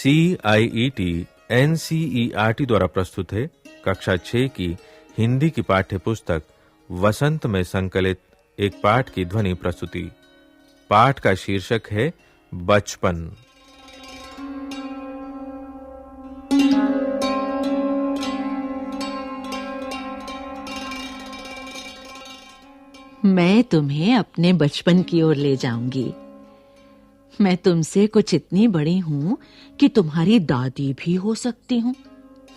CIET NCERT द्वारा प्रस्तुत है कक्षा 6 की हिंदी की पाठ्य पुस्तक वसंत में संकलित एक पाठ की ध्वनि प्रस्तुति। पाठ का शीर्षक है बचपन। मैं तुम्हें अपने बचपन की ओर ले जाऊंगी। मैं तुमसे कुछ इतनी बड़ी हूं कि तुम्हारी दादी भी हो सकती हूं,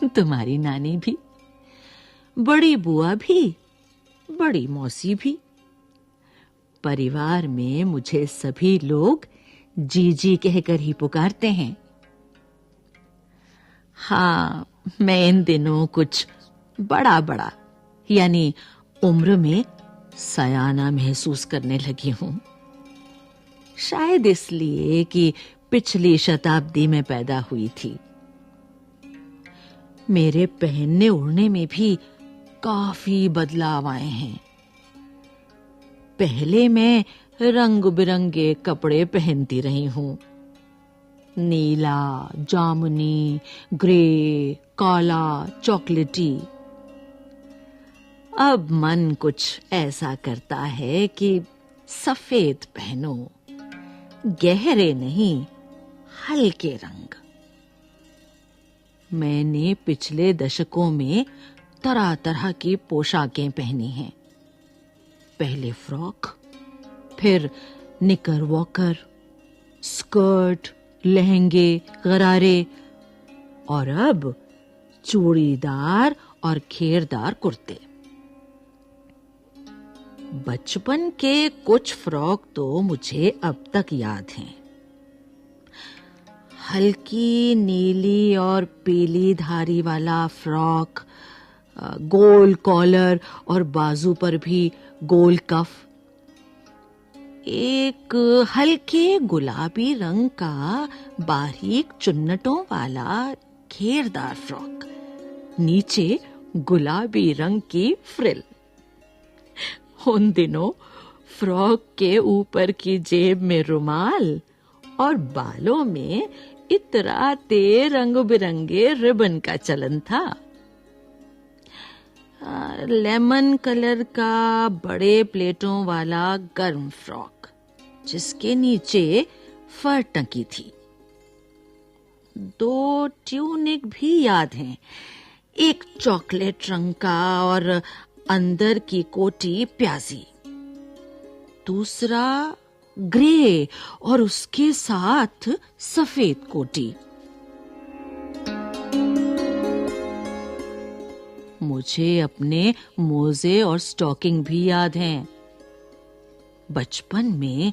तुम्हारी नानी भी, बड़ी बुआ भी, बड़ी मौसी भी। परिवार में मुझे सभी लोग जीजी कहकर ही पुकारते हैं। हाँ, मैं इन दिनों कुछ बड़ा यानी उम्र में सयाना महसूस करने लगी हूं। शायद इसलिए कि पिछली शताब्दी में पैदा हुई थी। मेरे पहनने ओढ़ने में भी काफी बदलाव आए हैं। पहले मैं रंग-बिरंगे कपड़े पहनती रही हूं। नीला, जामुनी, ग्रे, काला, चॉकलेटी। अब मन कुछ ऐसा करता है कि सफेद पहनो, गहरे नहीं, हल्के रंग। मैंने पिछले दशकों में तरह-तरह की पोशाकें पहनी हैं। पहले फ्रॉक, फिर निकरवॉकर, स्कर्ट, लहंगे, गरारे और अब चूड़ीदार और घेरदार कुर्ते। बचपन के कुछ फ्रॉक तो मुझे अब तक याद हैं। हल्की नीली और पीली धारी वाला फ्रॉक, गोल कॉलर और बाजू पर भी गोल कफ। एक हल्के गुलाबी रंग का बारीक चुन्नटों वाला घेरदार फ्रॉक, नीचे गुलाबी रंग की फ्रिल। उन दिनों फ्रॉक के ऊपर की जेब में रुमाल और बालों में इतराते रंग-बिरंगे रिबन का चलन था। लेमन कलर का बड़े प्लेटों वाला गर्म फ्रॉक, जिसके नीचे फर टंकी थी। 2 ट्यूनिक भी याद हैं, एक चॉकलेट रंग का और अंदर की कोटी प्याजी, दूसरा ग्रे और उसके साथ सफेद कोटी। मुझे अपने मोजे और स्टॉकिंग भी याद हैं। बचपन में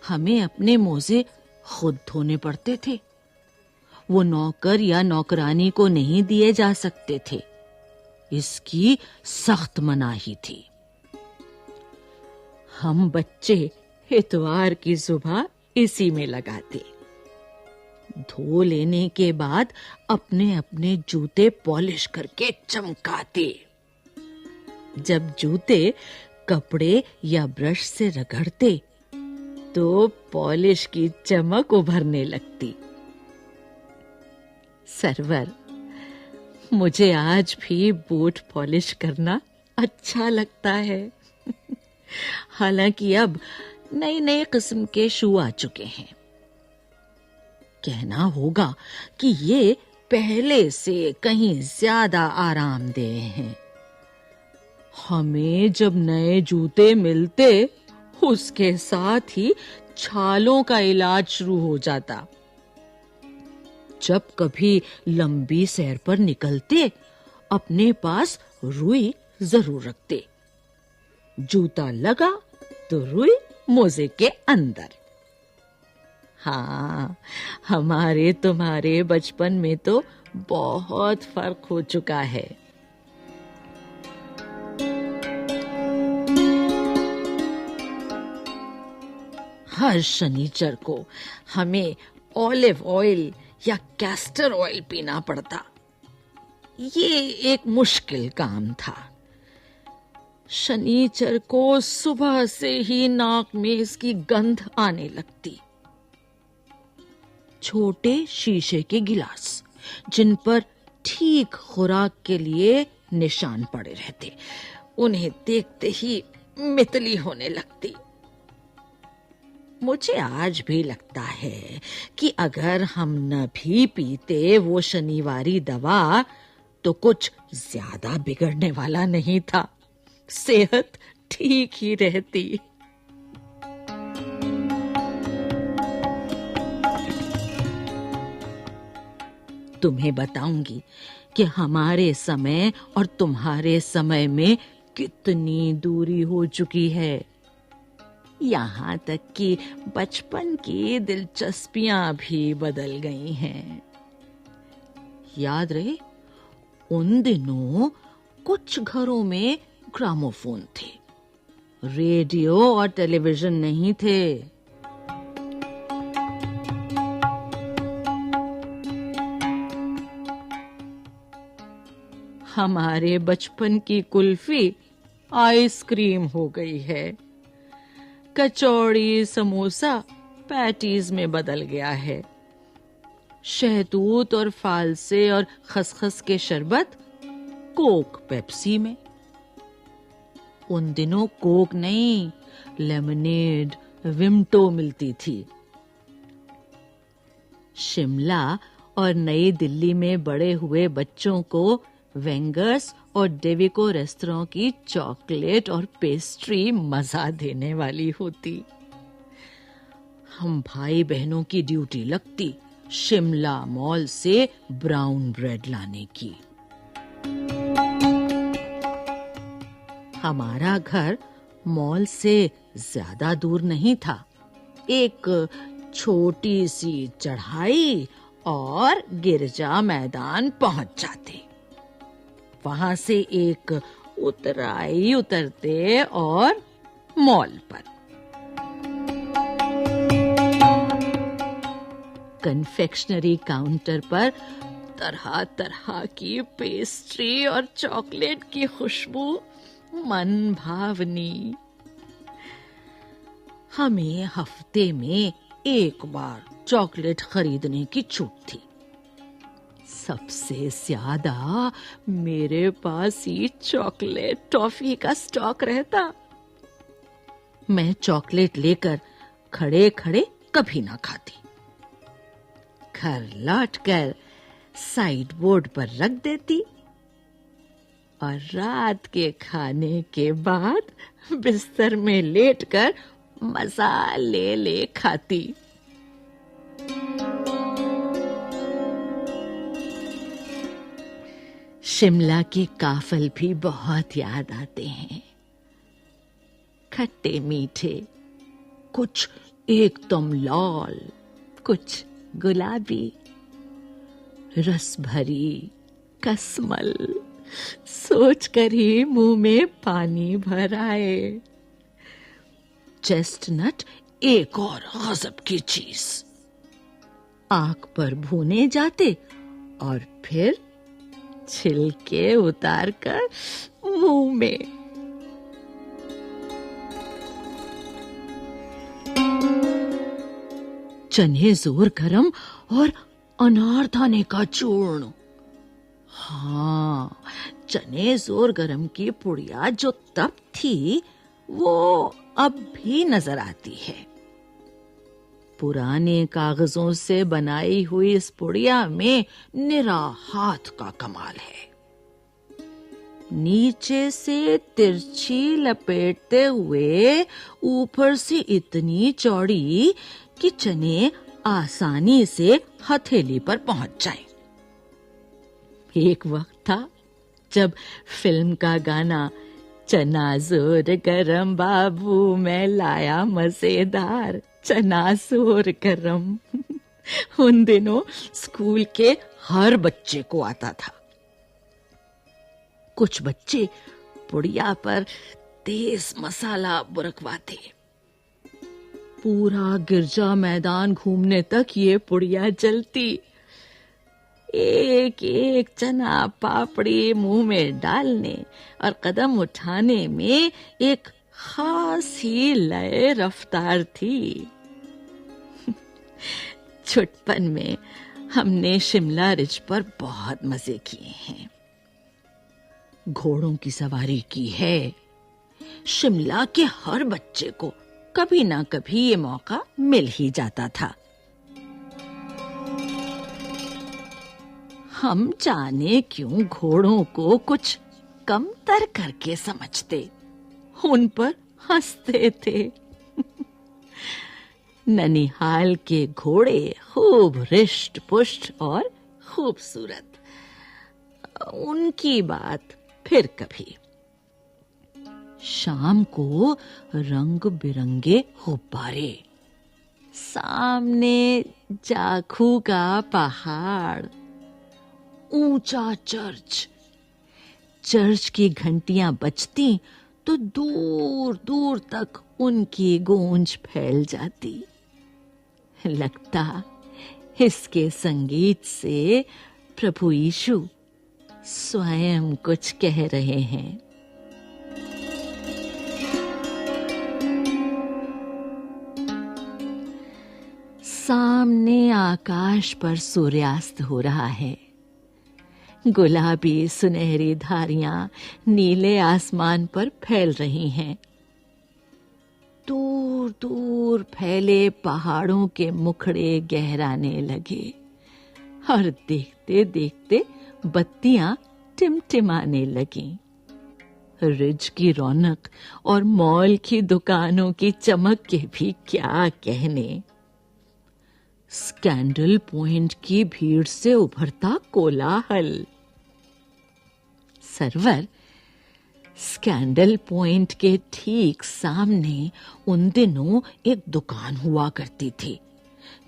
हमें अपने मोजे खुद धोने पड़ते थे। वो नौकर या नौकरानी को नहीं दिए जा सकते थे। इसकी सख्त मनाही थी। हम बच्चे इतवार की सुबह इसी में लगाते। धो लेने के बाद अपने अपने जूते पॉलिश करके चमकाते। जब जूते कपड़े या ब्रश से रगड़ते तो पॉलिश की चमक उभरने लगती। सरवर, मुझे आज भी बूट पॉलिश करना अच्छा लगता है। हालांकि अब नए-नए किस्म के शू आ चुके हैं। कहना होगा कि ये पहले से कहीं ज्यादा आरामदेह हैं। हमें जब नए जूते मिलते, उसके साथ ही छालों का इलाज शुरू हो जाता। जब कभी लंबी सैर पर निकलते, अपने पास रुई जरूर रखते। जूता लगा तो रुई मोजे के अंदर। हाँ, हमारे तुम्हारे बचपन में तो बहुत फर्क हो चुका है। हर शनिचर को हमें ऑलिव ऑयल या कैस्टर ऑयल पीना पड़ता। ये एक मुश्किल काम था। शनिचर को सुबह से ही नाक में इसकी गंध आने लगती। छोटे शीशे के गिलास, जिन पर ठीक खुराक के लिए निशान पड़े रहते। उन्हें देखते ही मितली होने लगती। मुझे आज भी लगता है कि अगर हम न भी पीते वो शनिवारी दवा तो कुछ ज्यादा बिगड़ने वाला नहीं था, सेहत ठीक ही रहती। तुम्हें बताऊंगी कि हमारे समय और तुम्हारे समय में कितनी दूरी हो चुकी है। यहाँ तक कि बचपन की दिलचस्पियां भी बदल गई हैं। याद रहे, उन दिनों कुछ घरों में ग्रामोफोन थे, रेडियो और टेलीविजन नहीं थे। हमारे बचपन की कुल्फी आइसक्रीम हो गई है, कचौड़ी समोसा पैटीज में बदल गया है, शहतूत और फालसे और खसखस के शरबत कोक पेप्सी में। उन दिनों कोक नहीं, लेमनेड, विम्टो मिलती थी। शिमला और नई दिल्ली में बड़े हुए बच्चों को वेंगर्स और डेविको रेस्तरां की चॉकलेट और पेस्ट्री मजा देने वाली होती। हम भाई बहनों की ड्यूटी लगती शिमला मॉल से ब्राउन ब्रेड लाने की। हमारा घर मॉल से ज्यादा दूर नहीं था, एक छोटी सी चढ़ाई और गिरजा मैदान पहुंच जाते। वहां से एक उतराई उतरते और मॉल पर। कन्फेक्शनरी काउंटर पर तरह तरह की पेस्ट्री और चॉकलेट की खुशबू मन भावनी। हमें हफ्ते में एक बार चॉकलेट खरीदने की छूट थी। सबसे ज्यादा मेरे पास ही चॉकलेट टॉफी का स्टॉक रहता। मैं चॉकलेट लेकर खड़े खड़े कभी ना खाती, घर लौटकर साइड बोर्ड पर रख देती और रात के खाने के बाद बिस्तर में लेटकर मजा ले ले खाती। शिमला के काफल भी बहुत याद आते हैं, खट्टे मीठे, कुछ एकदम लाल, कुछ गुलाबी, रस भरी, कसमल, सोचकर ही मुंह में पानी भर आए। चेस्टनट एक और गजब की चीज, आग पर भूने जाते और फिर छिलके उतारकर मुंह में। चने जोर गरम और अनारदाने का चूर्ण। हाँ, चने जोर गरम की पुड़िया जो तब थी वो अब भी नजर आती है। पुराने कागजों से बनाई हुई इस पुड़िया में निरा हाथ का कमाल है। नीचे से तिरछी लपेटते हुए ऊपर से इतनी चौड़ी कि चने आसानी से हथेली पर पहुंच जाएं। एक वक्त था जब फिल्म का गाना चना जोर गरम बाबू मैं लाया मजेदार चना जोर गरम उन दिनों स्कूल के हर बच्चे को आता था। कुछ बच्चे पुड़िया पर तेज मसाला बुरकवाते। पूरा गिरजा मैदान घूमने तक ये पुड़िया जलती। एक एक चना पापड़ी मुंह में डालने और कदम उठाने में एक खास ही लय रफ्तार थी। छुटपन में हमने शिमला रिज पर बहुत मजे किए हैं। घोड़ों की सवारी की है। शिमला के हर बच्चे को कभी ना कभी ये मौका मिल ही जाता था। हम जाने क्यों घोड़ों को कुछ कमतर करके समझते, उन पर हंसते थे। ननिहाल के घोड़े खूब रिष्ट पुष्ट और खूबसूरत, उनकी बात फिर कभी। शाम को रंग बिरंगे गुब्बारे, सामने जाखू का पहाड़, ऊंचा चर्च। चर्च की घंटियां बजती तो दूर दूर तक उनकी गूंज फैल जाती। लगता इसके संगीत से प्रभु यीशु स्वयं कुछ कह रहे हैं। सामने आकाश पर सूर्यास्त हो रहा है। गुलाबी सुनहरी धारियां नीले आसमान पर फैल रही हैं। दूर दूर फैले पहाड़ों के मुखड़े गहराने लगे और देखते देखते बत्तियां टिमटिमाने लगीं। रिज की रौनक और मॉल की दुकानों की चमक के भी क्या कहने। स्कैंडल पॉइंट की भीड़ से उभरता कोलाहल। सरवर, स्कैंडल पॉइंट के ठीक सामने उन दिनों एक दुकान हुआ करती थी,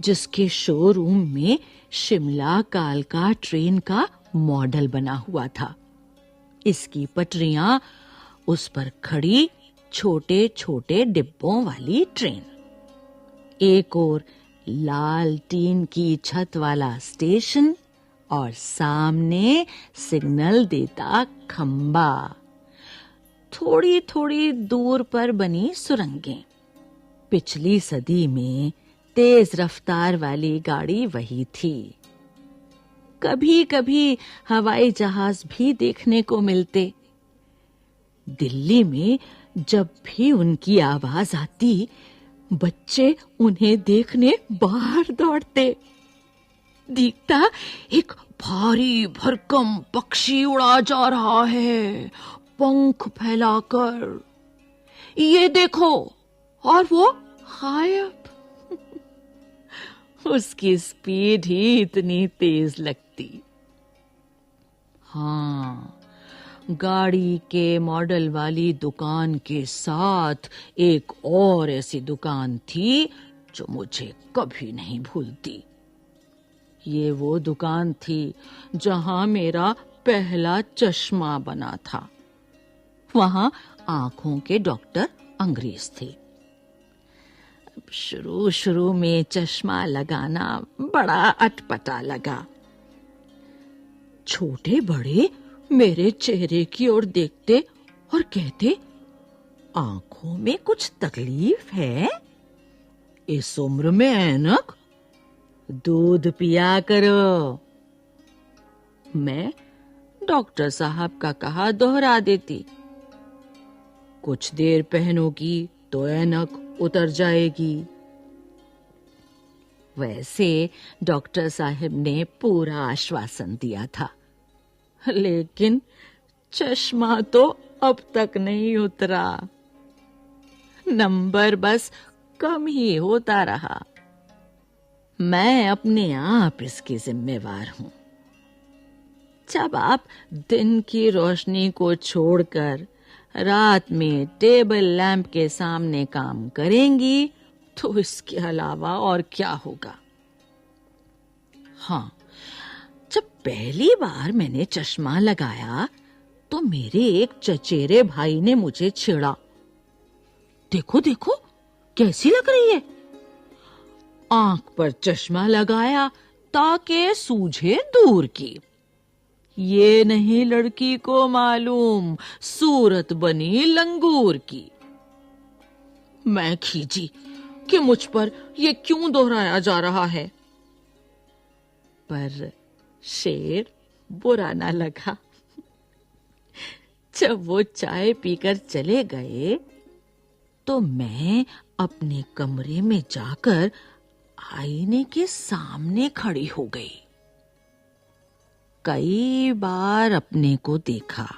जिसके शोरूम में शिमला कालका ट्रेन का मॉडल बना हुआ था। इसकी पटरियां, उस पर खड़ी छोटे छोटे डिब्बों वाली ट्रेन, एक और लाल टीन की छत वाला स्टेशन और सामने सिग्नल देता खंबा। थोड़ी थोड़ी दूर पर बनी सुरंगें। पिछली सदी में तेज रफ्तार वाली गाड़ी वही थी। कभी कभी हवाई जहाज भी देखने को मिलते। दिल्ली में जब भी उनकी आवाज आती, बच्चे उन्हें देखने बाहर दौड़ते। दिखता एक भारी भरकम पक्षी उड़ा जा रहा है, पंख फैलाकर। ये देखो, और वो गायब। उसकी स्पीड ही इतनी तेज लगती। हाँ, गाड़ी के मॉडल वाली दुकान के साथ एक और ऐसी दुकान थी जो मुझे कभी नहीं भूलती। ये वो दुकान थी जहां मेरा पहला चश्मा बना था। वहां आंखों के डॉक्टर अंग्रेज थे। शुरू शुरू में चश्मा लगाना बड़ा अटपटा लगा। छोटे बड़े मेरे चेहरे की ओर देखते और कहते, आंखों में कुछ तकलीफ है? इस उम्र में ऐनक? दूध पिया करो। मैं डॉक्टर साहब का कहा दोहरा देती। कुछ देर पहनोगी तो ऐनक उतर जाएगी। वैसे डॉक्टर साहब ने पूरा आश्वासन दिया था, लेकिन चश्मा तो अब तक नहीं उतरा। नंबर बस कम ही होता रहा। मैं अपने आप इसकी जिम्मेवार हूं। जब आप दिन की रोशनी को छोड़कर रात में टेबल लैंप के सामने काम करेंगी, तो इसके अलावा और क्या होगा। हाँ, जब पहली बार मैंने चश्मा लगाया तो मेरे एक चचेरे भाई ने मुझे छेड़ा। देखो देखो, कैसी लग रही है। आंख पर चश्मा लगाया ताकि सूझे दूर की। ये नहीं लड़की को मालूम, सूरत बनी लंगूर की। मैं खींची कि मुझ पर ये क्यों दोहराया जा रहा है। पर शेर बुरा ना लगा। जब वो चाय पीकर चले गए तो मैं अपने कमरे में जाकर आईने के सामने खड़ी हो गई। कई बार अपने को देखा,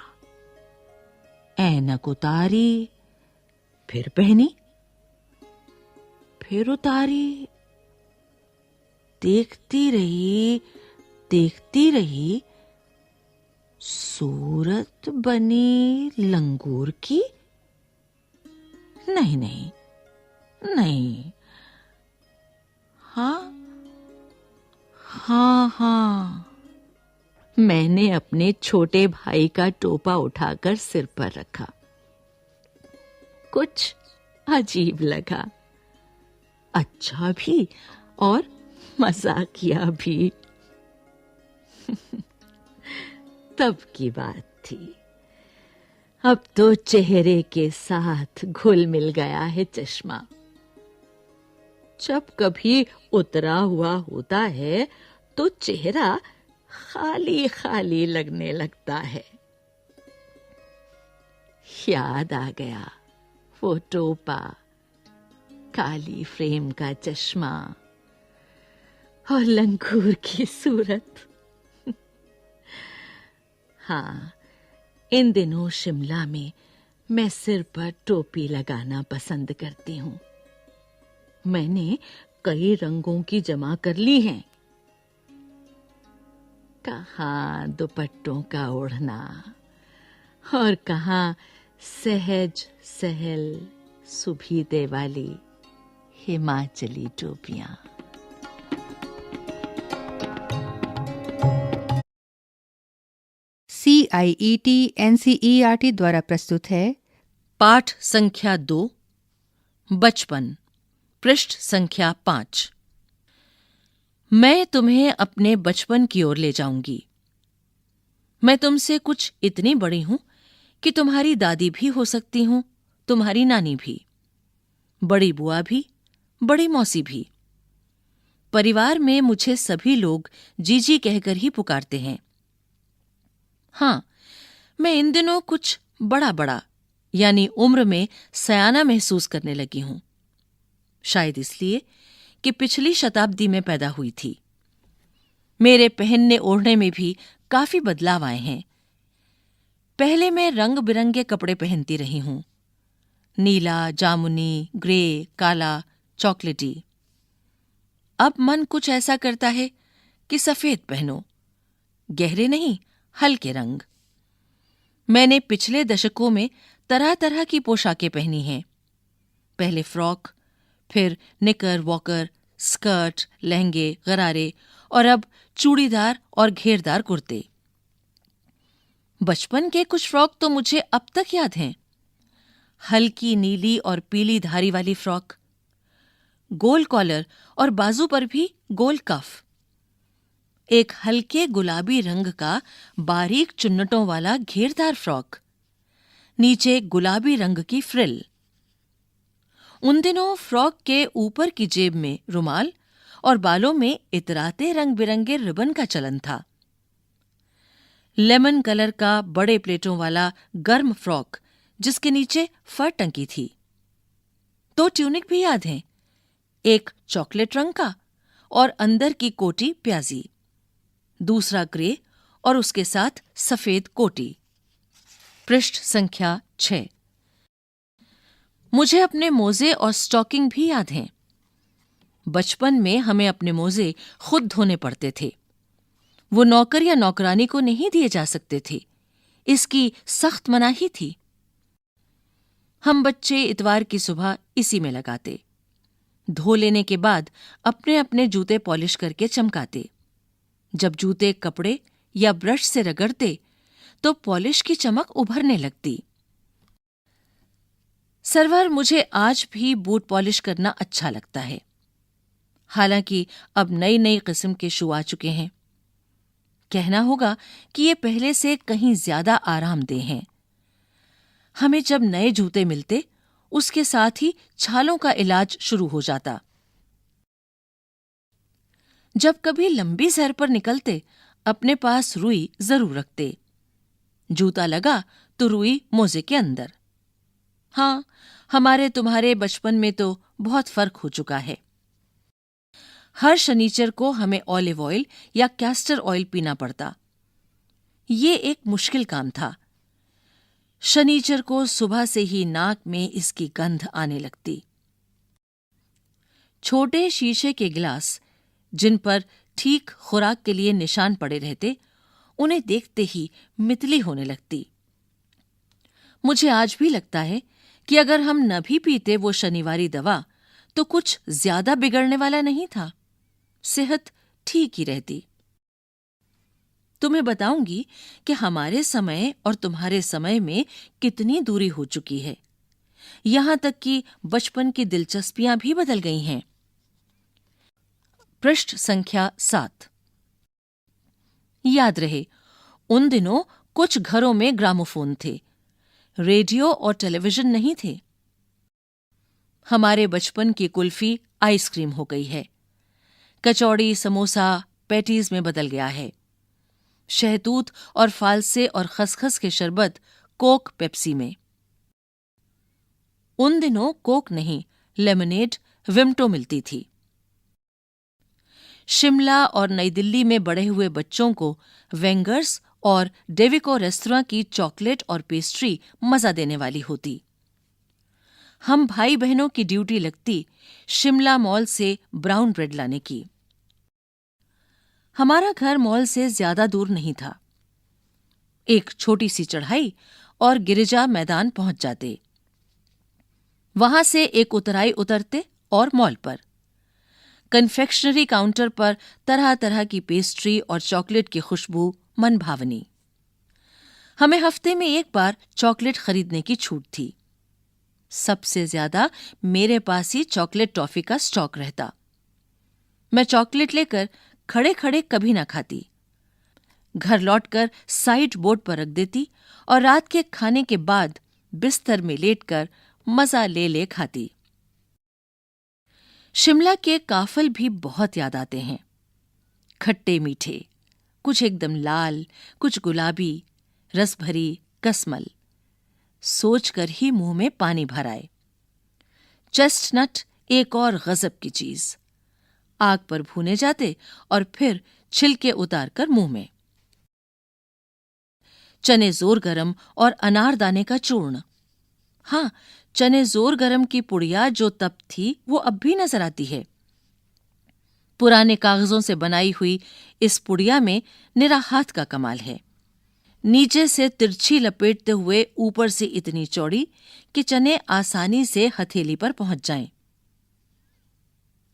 ऐनक उतारी, फिर पहनी, फिर उतारी, देखती रही, सूरत बनी लंगूर की? नहीं, हाँ, मैंने अपने छोटे भाई का टोपा उठाकर सिर पर रखा। कुछ अजीब लगा, अच्छा भी और मजाकिया भी। तब की बात थी। अब तो चेहरे के साथ घुल मिल गया है चश्मा। जब कभी उतरा हुआ होता है तो चेहरा खाली खाली लगने लगता है। याद आ गया वो टोपा, काली फ्रेम का चश्मा और लंगूर की सूरत। हाँ, इन दिनों शिमला में मैं सिर पर टोपी लगाना पसंद करती हूँ। मैंने कई रंगों की जमा कर ली हैं। कहाँ दुपट्टों का ओढ़ना और कहाँ सहज सहल सुभीदे वाली हिमाचली टोपियां। CIET NCERT द्वारा प्रस्तुत है पाठ संख्या 2, बचपन, पृष्ठ संख्या 5। मैं तुम्हें अपने बचपन की ओर ले जाऊंगी। मैं तुमसे कुछ इतनी बड़ी हूं कि तुम्हारी दादी भी हो सकती हूं, तुम्हारी नानी भी, बड़ी बुआ भी, बड़ी मौसी भी। परिवार में मुझे सभी लोग जीजी कहकर ही पुकारते हैं। हाँ, मैं इन दिनों कुछ बड़ा यानी उम्र में सयाना महसूस करने लगी हूं। शायद इसलिए कि पिछली शताब्दी में पैदा हुई थी। मेरे पहनने ओढ़ने में भी काफी बदलाव आए हैं। पहले मैं रंग बिरंगे कपड़े पहनती रही हूं, नीला, जामुनी, ग्रे, काला, चॉकलेटी। अब मन कुछ ऐसा करता है कि सफेद पहनो, गहरे नहीं, हल्के रंग। मैंने पिछले दशकों में तरह तरह की पोशाकें पहनी हैं। पहले फ्रॉक, फिर निकर, वॉकर, स्कर्ट, लहंगे, गरारे और अब चूड़ीदार और घेरदार कुर्ते। बचपन के कुछ फ्रॉक तो मुझे अब तक याद हैं। हल्की नीली और पीली धारी वाली फ्रॉक, गोल कॉलर और बाजू पर भी गोल कफ, एक हल्के गुलाबी रंग का बारीक चुन्नटों वाला घेरदार फ्रॉक, नीचे गुलाबी रंग की फ्रिल। उन दिनों फ्रॉक के ऊपर की जेब में रुमाल और बालों में इतराते रंग बिरंगे रिबन का चलन था। लेमन कलर का बड़े प्लेटों वाला गर्म फ्रॉक जिसके नीचे फर टंकी थी। 2 ट्यूनिक भी याद हैं, एक चॉकलेट रंग का और अंदर की कोटी प्याजी, दूसरा ग्रे और उसके साथ सफेद कोटी। पृष्ठ संख्या 6। मुझे अपने मोजे और स्टॉकिंग भी याद हैं। बचपन में हमें अपने मोजे खुद धोने पड़ते थे। वो नौकर या नौकरानी को नहीं दिए जा सकते थे, इसकी सख्त मनाही थी। हम बच्चे इतवार की सुबह इसी में लगाते। धो लेने के बाद अपने अपने जूते पॉलिश करके चमकाते। जब जूते कपड़े या ब्रश से रगड़ते तो पॉलिश की चमक उभरने लगती। सरवर, मुझे आज भी बूट पॉलिश करना अच्छा लगता है। हालांकि अब नई नई किस्म के शू आ चुके हैं। कहना होगा कि ये पहले से कहीं ज्यादा आरामदेह हैं। हमें जब नए जूते मिलते उसके साथ ही छालों का इलाज शुरू हो जाता। जब कभी लंबी सैर पर निकलते अपने पास रुई जरूर रखते। जूता लगा तो रुई मोजे के अंदर। हाँ, हमारे तुम्हारे बचपन में तो बहुत फर्क हो चुका है। हर शनिचर को हमें ऑलिव ऑयल या कैस्टर ऑयल पीना पड़ता। ये एक मुश्किल काम था। शनिचर को सुबह से ही नाक में इसकी गंध आने लगती। छोटे शीशे के गिलास जिन पर ठीक खुराक के लिए निशान पड़े रहते, उन्हें देखते ही मितली होने लगती। मुझे आज भी लगता है कि अगर हम न भी पीते वो शनिवारी दवा तो कुछ ज्यादा बिगड़ने वाला नहीं था, सेहत ठीक ही रहती। तुम्हें बताऊंगी कि हमारे समय और तुम्हारे समय में कितनी दूरी हो चुकी है। यहां तक कि बचपन की दिलचस्पियां भी बदल गई हैं। पृष्ठ संख्या 7। याद रहे, उन दिनों कुछ घरों में ग्रामोफोन थे, रेडियो और टेलीविजन नहीं थे। हमारे बचपन की कुल्फी आइसक्रीम हो गई है। कचौड़ी समोसा पैटीज में बदल गया है। शहतूत और फालसे और खसखस के शरबत कोक पेप्सी में। उन दिनों कोक नहीं, लेमनेड विम्टो मिलती थी। शिमला और नई दिल्ली में बड़े हुए बच्चों को वेंगर्स और डेविको रेस्तरां की चॉकलेट और पेस्ट्री मजा देने वाली होती। हम भाई बहनों की ड्यूटी लगती शिमला मॉल से ब्राउन ब्रेड लाने की। हमारा घर मॉल से ज्यादा दूर नहीं था। एक छोटी सी चढ़ाई और गिरिजा मैदान पहुंच जाते। वहां से एक उतराई उतरते और मॉल पर। कन्फेक्शनरी काउंटर पर तरह तरह की पेस्ट्री और चॉकलेट की खुशबू मन भावनी। हमें हफ्ते में एक बार चॉकलेट खरीदने की छूट थी। सबसे ज्यादा मेरे पास ही चॉकलेट टॉफी का स्टॉक रहता। मैं चॉकलेट लेकर खड़े खड़े कभी ना खाती। घर लौटकर साइड बोर्ड पर रख देती और रात के खाने के बाद बिस्तर में लेटकर मजा ले ले खाती। शिमला के काफल भी बहुत याद आते हैं। खट्टे मीठे, कुछ एकदम लाल, कुछ गुलाबी, रस भरी कसमल। सोचकर ही मुंह में पानी भर आए। चेस्टनट एक और गजब की चीज। आग पर भूने जाते और फिर छिलके उतारकर मुंह में। चने जोर गरम और अनारदाने का चूर्ण। हाँ, चने जोर गरम की पुड़िया जो तब थी वो अब भी नजर आती है। पुराने कागजों से बनाई हुई इस पुड़िया में निरा हाथ का कमाल है। नीचे से तिरछी लपेटते हुए ऊपर से इतनी चौड़ी कि चने आसानी से हथेली पर पहुंच जाएं।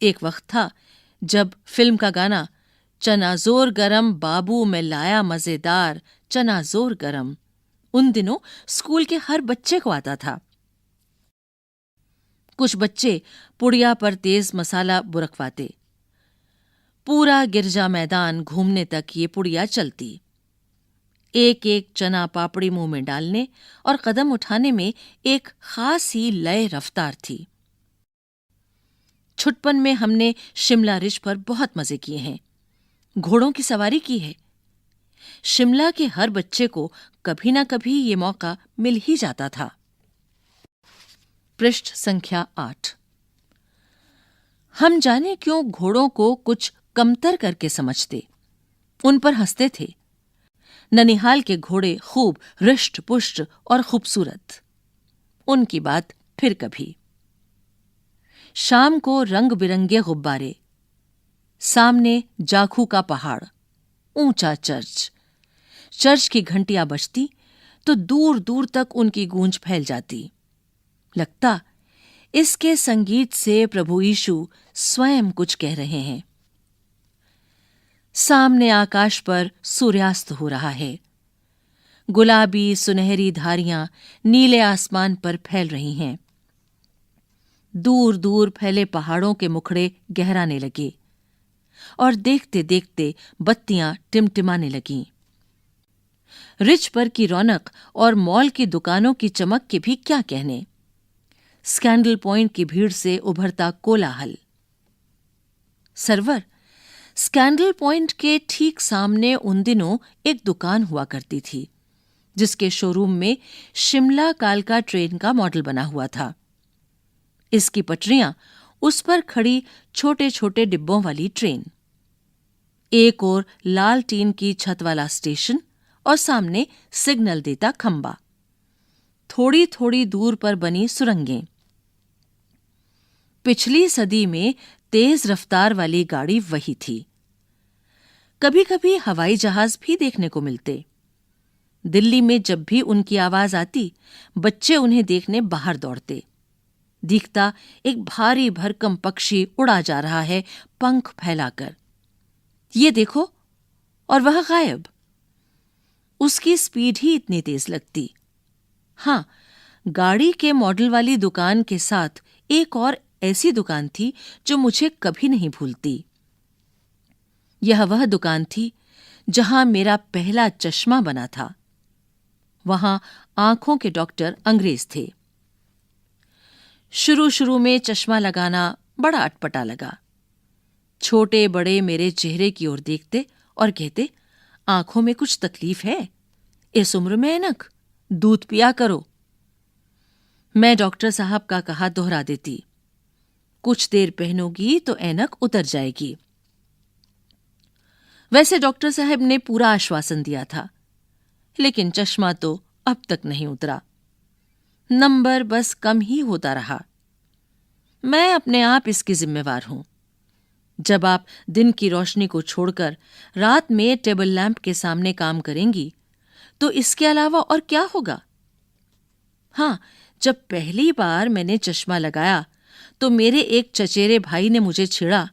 एक वक्त था जब फिल्म का गाना चना जोर गरम बाबू में लाया मजेदार चना जोर गरम उन दिनों स्कूल के हर बच्चे को आता था। कुछ बच्चे पुड़िया पर तेज मसाला बुरकवाते। पूरा गिरजा मैदान घूमने तक ये पुड़िया चलती। एक एक चना पापड़ी मुंह में डालने और कदम उठाने में एक खास ही लय रफ्तार थी। छुटपन में हमने शिमला रिज पर बहुत मजे किए हैं। घोड़ों की सवारी की है। शिमला के हर बच्चे को कभी ना कभी ये मौका मिल ही जाता था। पृष्ठ संख्या 8। हम जाने क्यों घोड़ों को कुछ कमतर करके समझते, उन पर हंसते थे। ननिहाल के घोड़े खूब रिष्ट पुष्ट और खूबसूरत। उनकी बात फिर कभी। शाम को रंग बिरंगे गुब्बारे, सामने जाखू का पहाड़, ऊंचा चर्च। चर्च की घंटियां बजती तो दूर दूर तक उनकी गूंज फैल जाती। लगता इसके संगीत से प्रभु यीशु स्वयं कुछ कह रहे हैं। सामने आकाश पर सूर्यास्त हो रहा है। गुलाबी सुनहरी धारियां नीले आसमान पर फैल रही हैं। दूर दूर फैले पहाड़ों के मुखड़े गहराने लगे और देखते देखते बत्तियां टिमटिमाने लगीं। रिज पर की रौनक और मॉल की दुकानों की चमक के भी क्या कहने। स्कैंडल पॉइंट की भीड़ से उभरता कोलाहल। सरवर, स्कैंडल पॉइंट के ठीक सामने उन दिनों एक दुकान हुआ करती थी, जिसके शोरूम में शिमला कालका ट्रेन का मॉडल बना हुआ था। इसकी पटरियां, उस पर खड़ी छोटे छोटे डिब्बों वाली ट्रेन, एक और लाल टीन की छत वाला स्टेशन और सामने सिग्नल देता खंबा, थोड़ी थोड़ी दूर पर बनी सुरंगें। पिछली सदी में तेज रफ्तार वाली गाड़ी वही थी। कभी कभी हवाई जहाज भी देखने को मिलते। दिल्ली में जब भी उनकी आवाज आती, बच्चे उन्हें देखने बाहर दौड़ते। दिखता एक भारी भरकम पक्षी उड़ा जा रहा है पंख फैलाकर। ये देखो, और वह गायब। उसकी स्पीड ही इतनी तेज लगती। हां, गाड़ी के मॉडल वाली दुकान के साथ एक और ऐसी दुकान थी जो मुझे कभी नहीं भूलती। यह वह दुकान थी जहां मेरा पहला चश्मा बना था। वहां आंखों के डॉक्टर अंग्रेज थे। शुरू में चश्मा लगाना बड़ा अटपटा लगा। छोटे बड़े मेरे चेहरे की ओर देखते और कहते, आंखों में कुछ तकलीफ है, इस उम्र में ऐनक, दूध पिया करो। मैं डॉक्टर साहब का कहा दोहरा देती, कुछ देर पहनोगी तो ऐनक उतर जाएगी। वैसे डॉक्टर साहब ने पूरा आश्वासन दिया था, लेकिन चश्मा तो अब तक नहीं उतरा। नंबर बस कम ही होता रहा। मैं अपने आप इसकी जिम्मेवार हूं। जब आप दिन की रोशनी को छोड़कर रात में टेबल लैंप के सामने काम करेंगी, तो इसके अलावा और क्या होगा? हां, जब पहली बार मैंने चश्मा लगाया तो मेरे एक चचेरे भाई ने मुझे छेड़ा,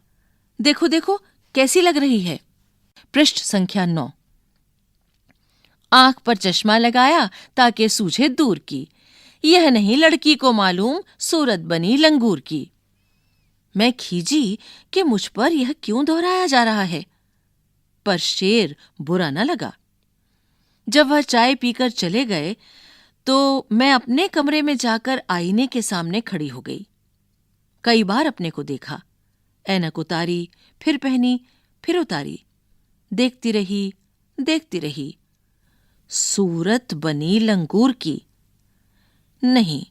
देखो देखो कैसी लग रही है। पृष्ठ संख्या 9। आंख पर चश्मा लगाया ताकि सूझे दूर की, यह नहीं लड़की को मालूम सूरत बनी लंगूर की। मैं खीजी कि मुझ पर यह क्यों दोहराया जा रहा है, पर शेर बुरा न लगा। जब वह चाय पीकर चले गए तो मैं अपने कमरे में जाकर आईने के सामने खड़ी हो गई। कई बार अपने को देखा, ऐनक उतारी, फिर पहनी, फिर उतारी, देखती रही। सूरत बनी लंगूर की। नहीं,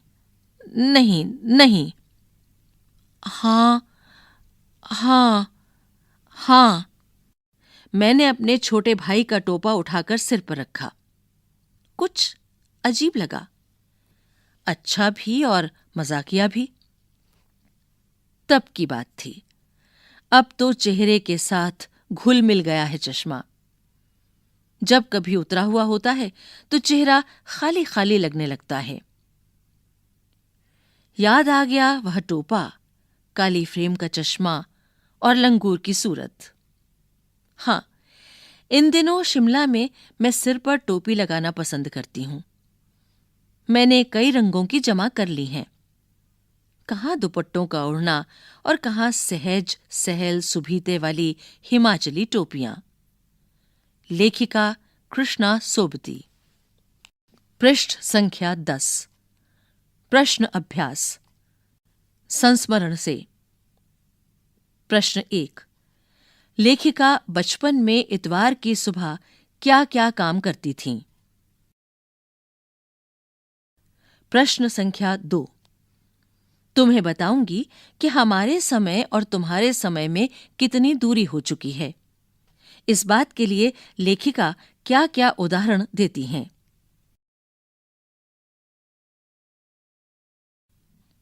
नहीं, नहीं। हां, हां, हां। मैंने अपने छोटे भाई का टोपा उठाकर सिर पर रखा। कुछ अजीब लगा, अच्छा भी और मजाकिया भी। तब की बात थी। अब तो चेहरे के साथ घुल मिल गया है चश्मा। जब कभी उतरा हुआ होता है तो चेहरा खाली खाली लगने लगता है। याद आ गया वह टोपा, काली फ्रेम का चश्मा और लंगूर की सूरत। हां, इन दिनों शिमला में मैं सिर पर टोपी लगाना पसंद करती हूं। मैंने कई रंगों की जमा कर ली हैं। कहां दुपट्टों का ओढ़ना और कहां सहज सहल सुभीते वाली हिमाचली टोपियां। लेखिका कृष्णा सोबती। पृष्ठ संख्या 10। प्रश्न अभ्यास। संस्मरण से। प्रश्न 1। लेखिका बचपन में इतवार की सुबह क्या क्या काम करती थीं? प्रश्न संख्या 2। तुम्हें बताऊंगी कि हमारे समय और तुम्हारे समय में कितनी दूरी हो चुकी है। इस बात के लिए लेखिका क्या क्या उदाहरण देती हैं।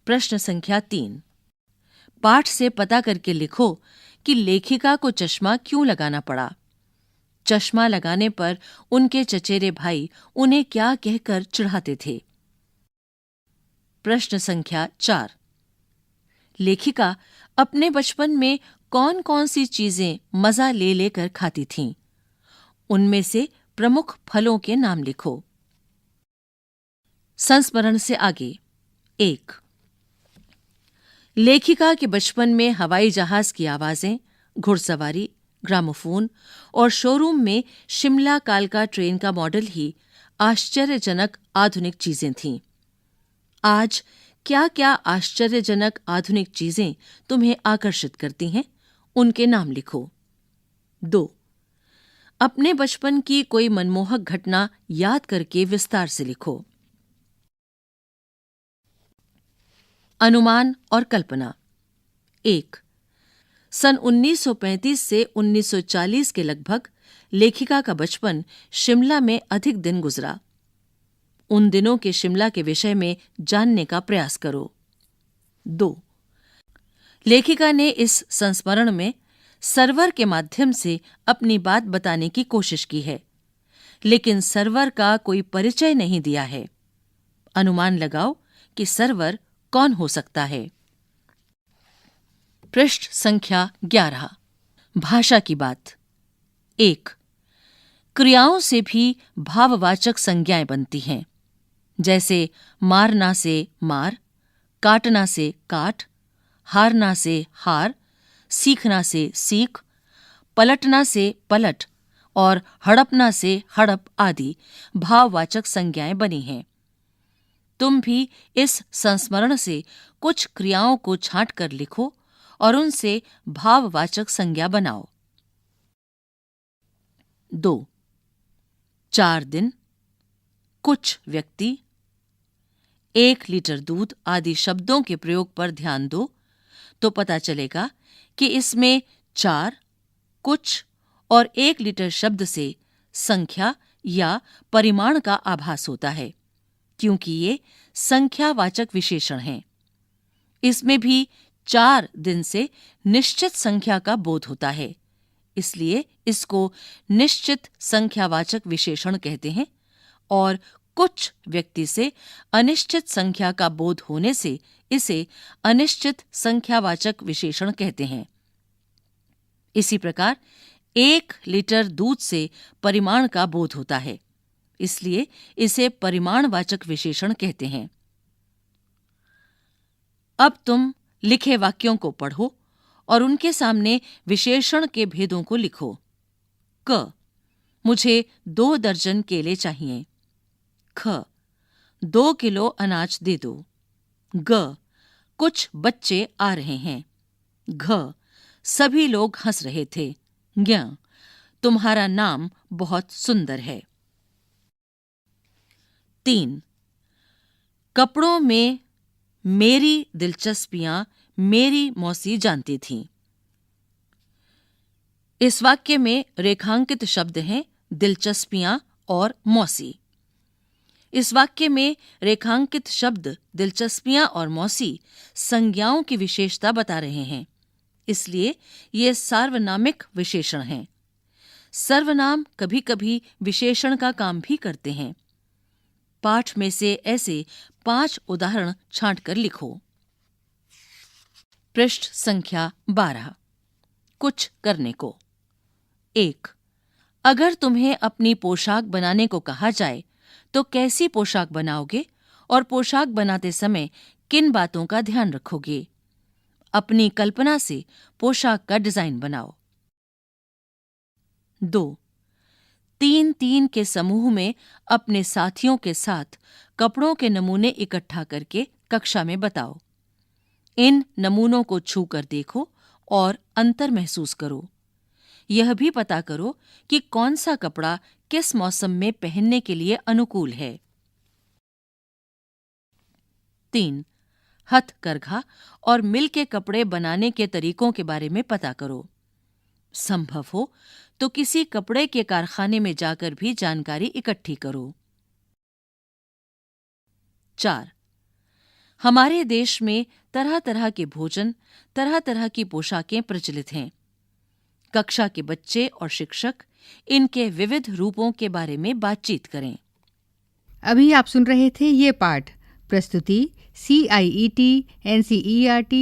प्रश्न संख्या 3। पाठ से पता करके लिखो कि लेखिका को चश्मा क्यों लगाना पड़ा। चश्मा लगाने पर उनके चचेरे भाई उन्हें क्या कहकर चिढ़ाते थे। प्रश्न संख्या 4। लेखिका अपने बचपन में कौन कौन सी चीजें मजा ले लेकर खाती थीं? उनमें से प्रमुख फलों के नाम लिखो। संस्मरण से आगे। 1। लेखिका के बचपन में हवाई जहाज की आवाजें, घुड़सवारी, ग्रामोफोन और शोरूम में शिमला कालका ट्रेन का मॉडल ही आश्चर्यजनक आधुनिक चीजें थीं। आज क्या क्या आश्चर्यजनक आधुनिक चीजें तुम्हें आकर्षित करती हैं, उनके नाम लिखो। 2. अपने बचपन की कोई मनमोहक घटना याद करके विस्तार से लिखो। अनुमान और कल्पना। 1. सन 1935 से 1940 के लगभग लेखिका का बचपन शिमला में अधिक दिन गुजरा। उन दिनों के शिमला के विषय में जानने का प्रयास करो। 2. लेखिका ने इस संस्मरण में सर्वर के माध्यम से अपनी बात बताने की कोशिश की है, लेकिन सर्वर का कोई परिचय नहीं दिया है। अनुमान लगाओ कि सर्वर कौन हो सकता है। पृष्ठ संख्या 11। भाषा की बात। 1. क्रियाओं से भी भाववाचक संज्ञाएं बनती हैं, जैसे मारना से मार, काटना से काट, हारना से हार, सीखना से सीख, पलटना से पलट और हड़पना से हड़प आदि भाववाचक संज्ञाएं बनी हैं। तुम भी इस संस्मरण से कुछ क्रियाओं को छांटकर लिखो और उनसे भाववाचक संज्ञा बनाओ। 2. 4 दिन, कुछ व्यक्ति, 1 लीटर दूध आदि शब्दों के प्रयोग पर ध्यान दो तो पता चलेगा कि इसमें 4, कुछ और 1 लीटर शब्द से संख्या या परिमाण का आभास होता है, क्योंकि ये संख्यावाचक विशेषण हैं। इसमें भी 4 दिन से निश्चित संख्या का बोध होता है, इसलिए इसको निश्चित संख्यावाचक विशेषण कहते हैं, और कुछ व्यक्ति से अनिश्चित संख्या का बोध होने से इसे अनिश्चित संख्यावाचक विशेषण कहते हैं। इसी प्रकार 1 लीटर दूध से परिमाण का बोध होता है, इसलिए इसे परिमाणवाचक विशेषण कहते हैं। अब तुम लिखे वाक्यों को पढ़ो और उनके सामने विशेषण के भेदों को लिखो। क. मुझे 2 दर्जन केले चाहिए। ख. 2 किलो अनाज दे दो। ग. कुछ बच्चे आ रहे हैं। घ. सभी लोग हंस रहे थे। ज्ञ. तुम्हारा नाम बहुत सुंदर है। 3. कपड़ों में मेरी दिलचस्पियां मेरी मौसी जानती थीं। इस वाक्य में रेखांकित शब्द हैं दिलचस्पियां और मौसी। इस वाक्य में रेखांकित शब्द दिलचस्पियां और मौसी संज्ञाओं की विशेषता बता रहे हैं, इसलिए ये सार्वनामिक विशेषण हैं। सर्वनाम कभी-कभी विशेषण का काम भी करते हैं। पाठ में से ऐसे 5 उदाहरण छांटकर लिखो। पृष्ठ संख्या 12। कुछ करने को। 1. अगर तुम्हें अपनी पोशाक बनाने को कहा जाए तो कैसी पोशाक बनाओगे और पोशाक बनाते समय किन बातों का ध्यान रखोगे? अपनी कल्पना से पोशाक का डिजाइन बनाओ। 2. 3-3 के समूह में अपने साथियों के साथ कपड़ों के नमूने इकट्ठा करके कक्षा में बताओ। इन नमूनों को छूकर देखो और अंतर महसूस करो। यह भी पता करो कि कौन सा कपड़ा किस मौसम में पहनने के लिए अनुकूल है। 3. हथकरघा और मिल के कपड़े बनाने के तरीकों के बारे में पता करो। संभव हो तो किसी कपड़े के कारखाने में जाकर भी जानकारी इकट्ठी करो। 4. हमारे देश में तरह तरह के भोजन, तरह तरह की पोशाकें प्रचलित हैं। कक्षा के बच्चे और शिक्षक इनके विविध रूपों के बारे में बातचीत करें। अभी आप सुन रहे थे ये पाठ। प्रस्तुति CIET NCERT